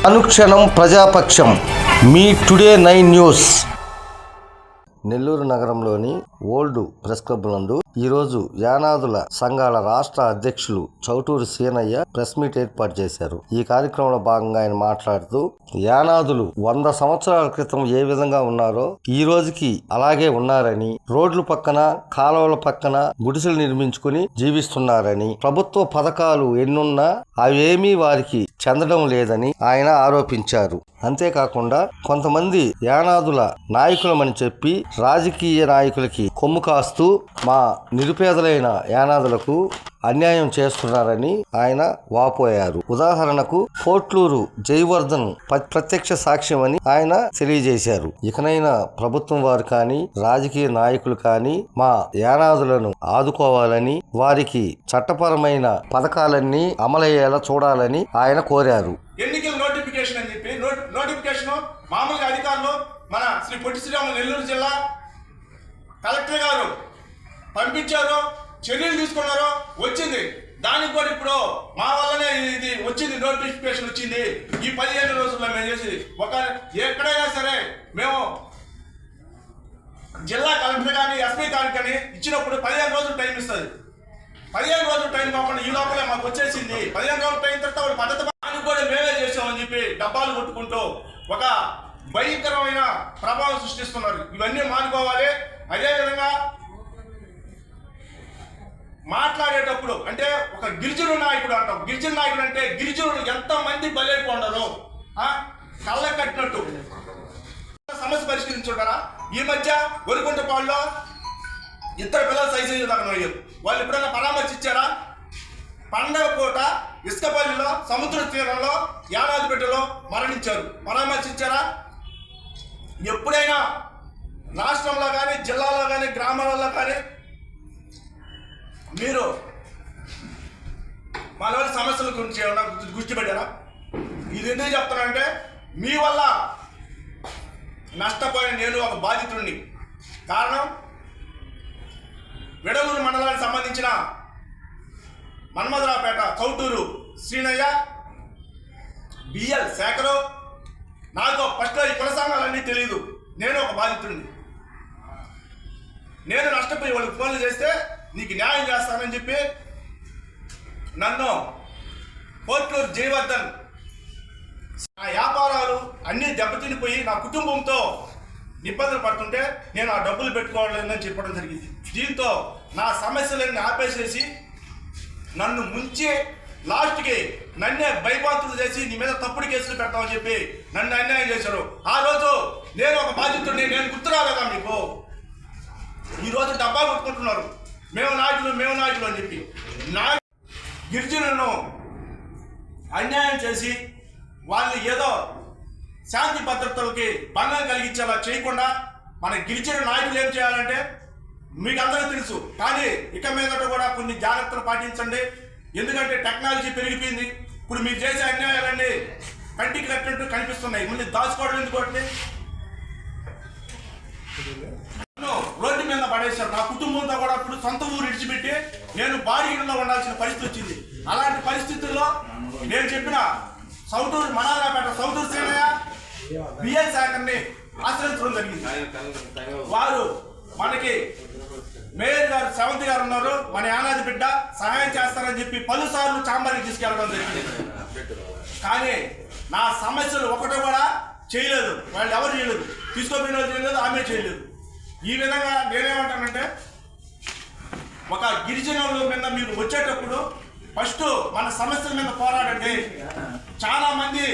అనుక్షణం ప్రజాపక్షం me today 9 news. Nellore నగరంలోని old press club నందు ఈరోజు యానాదుల సంఘాల రాష్ట్ర అధ్యక్షులు చౌటూరి సీనయ్య ప్రెస్ మీట్ ఏర్పాటు చేశారు. ఈ కార్యక్రమంలో భాగంగా ఆయన మాట్లాడుతూ యానాదులు 100 సంవత్సరాల క్రితం ఏ విధంగా ఉన్నారో ఈ రోజుకి అలాగే ఉన్నారని, రోడ్ల పక్కన కాలువల పక్కన గుడిసెలు నిర్మించుకుని జీవిస్తున్నారని, ప్రభుత్వ పథకాలు ఎన్నున్నా అవేమీ వారికి చెందడం లేదని ఆయన ఆరోపించారు. అంతేకాకుండా కొంతమంది యానాదుల నాయకులమని చెప్పి రాజకీయ నాయకులకి కొమ్ము కాస్తూ మా నిరుపేదలైన యానాదులకు అన్యాయం చేస్తున్నారని ఆయన వాపోయారు. ఉదాహరణకు పోట్లూరు జయవర్ధన్ ప్రత్యక్ష సాక్ష్యం అని ఆయన తెలియజేశారు. ఇకనైనా ప్రభుత్వం వారు కానీ రాజకీయ నాయకులు కానీ మా యానాదులను ఆదుకోవాలని, వారికి చట్టపరమైన పథకాలన్నీ అమలయ్యేలా చూడాలని ఆయన కోరారు. ఎన్నికల నోటిఫికేషన్ అని చెప్పి నోటిఫికేషన్ మామూలుగా అధికారులు మన శ్రీ పొట్టి శ్రీరాములు నెల్లూరు జిల్లా కలెక్టర్ గారు పంపించారు, చర్యలు తీసుకున్నారు, వచ్చింది. దానికి కూడా ఇప్పుడు మా వల్లనే ఇది వచ్చింది, నోటిఫికేషన్ వచ్చింది. ఈ 15 రోజుల్లో మేము చేసి ఎక్కడైనా సరే మేము జిల్లా కలెక్టర్ కానీ ఎస్పీ కానీ ఇచ్చినప్పుడు 15 రోజులు టైం ఇస్తుంది. 15 రోజులు టైం కాకుండా ఈ లోపలే మాకు వచ్చేసింది. 15 రోజులు టైం తర్వాత వాళ్ళు పద్ధతి దానికి కూడా మేమే చేసామని చెప్పి డబ్బాలు కొట్టుకుంటూ ఒక భయంకరమైన ప్రభావం సృష్టిస్తున్నారు. ఇవన్నీ మానుకోవాలి. అదేవిధంగా మాట్లాడేటప్పుడు అంటే ఒక గిరిజన నాయకుడు అంటాం. గిరిజన నాయకుడు అంటే గిరిజనులు ఎంతమంది బలైపోండరు కళ్ళ కట్టినట్టు సమస్య పరిష్కరించుంటారా? ఈ మధ్య ఒరిగుంటపాడులో 2 పిల్లలు సైజు దాకా వాళ్ళు ఎప్పుడైనా పరామర్శించారా? పండగ పూట ఇసుకపల్లిలో సముద్ర తీరంలో యానాదిపేటలో మరణించారు. పరామర్శించారా? ఎప్పుడైనా రాష్ట్రంలో కానీ జిల్లాలో కానీ గ్రామాలలో కానీ మీరు మనవారి సమస్యల గురించి ఏమన్నా దృష్టి పెట్టారా? ఇది ఎందుకు చెప్తానంటే మీ వల్ల నష్టపోయిన నేను ఒక బాధితుడిని. కారణం వెడలూరు మండలానికి సంబంధించిన మన్మధరావుపేట చౌటూరు సీనయ్య, బిఎల్ శేఖరు, నాకు ఫస్ట్లో ఈ కుల సంఘాలన్నీ తెలియదు. నేను ఒక బాధితుడిని. నేను నష్టపోయి వాళ్ళకి ఫోన్లు చేస్తే నీకు న్యాయం చేస్తానని చెప్పి నన్ను పోట్లూరు జయవర్ధన్ నా వ్యాపారాలు అన్నీ దెబ్బతినిపోయి నా కుటుంబంతో ఇబ్బందులు పడుతుంటే నేను ఆ డబ్బులు పెట్టుకోవాలని చెప్పడం జరిగింది. దీంతో నా సమస్యలన్నీ ఆపేసేసి నన్ను ముంచి లాస్ట్కి నన్నే భయపాత్రులు చేసి నీ మీద తప్పుడు కేసులు పెడతామని చెప్పి నన్ను అన్యాయం చేశారు. ఆ రోజు నేను ఒక బాధితుడిని, నేను గుర్తు రాలేదా మీకు? ఈరోజు డబ్బా కొట్టుకుంటున్నారు మేము నాయకులు అని చెప్పి. గిరిజనులను అన్యాయం చేసి వాళ్ళు ఏదో శాంతి భద్రతలకి భంగం కలిగించేలా చేయకుండా మన గిరిజన నాయకులు ఏం చేయాలంటే మీకు అందరికీ తెలుసు. కానీ ఇక మీదట కూడా కొన్ని జాగ్రత్తలు పాటించండి. ఎందుకంటే టెక్నాలజీ పెరిగిపోయింది. ఇప్పుడు మీరు చేసే అన్యాయాలన్నీ కంటికి కట్టినట్టు కనిపిస్తున్నాయి. మళ్ళీ దాచుకోవడం ఎందుకంటే రోడ్డు మీద పడేశారు. నా కుటుంబంతో కూడా ఇప్పుడు సొంత ఊరు విడిచిపెట్టి నేను బాడీలో ఉండాల్సిన పరిస్థితి వచ్చింది. అలాంటి పరిస్థితుల్లో నేను చెప్పిన చౌటూరు మనాలపేట చౌటూరు సీనయ్య, బిఎల్ శాఖని ఆశ్రయించడం జరిగింది. వారు మనకి మేయర్ గారు సెవంతి గారు ఉన్నారు, మన యానాది బిడ్డ సహాయం చేస్తారని చెప్పి పలుసార్లు చాంబర్కి తీసుకెళ్ళడం జరిగింది. కానీ నా సమస్యలు ఒకటి కూడా చేయలేదు. వాళ్ళు ఎవరు చేయలేదు, తీసుకోపోయిన వాళ్ళు చేయలేదు, ఆమె చేయలేదు. ఈ విధంగా నేనేమంటానంటే ఒక గిరిజనుల మీద మీరు వచ్చేటప్పుడు ఫస్ట్ మన సమస్యల మీద పోరాడండి. చాలా మంది